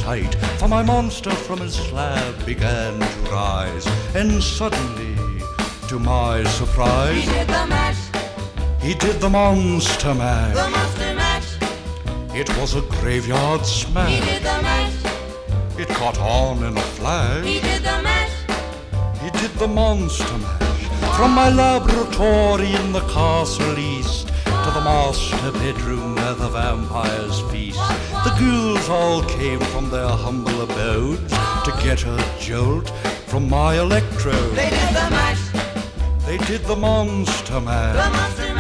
sight, for my monster from his slab began to rise, and suddenly, to my surprise, He did the mash, he did the monster mash. the monster mash. It was a graveyard smash. He did the mash, It caught on in a flash. he did the mash. He did the monster mash. From my laboratory in the castle east to the master bedroom where the vampires feast, the ghouls all came from their humble abodes to get a jolt from my electrode. They did the mash, They did the monster the mash. monster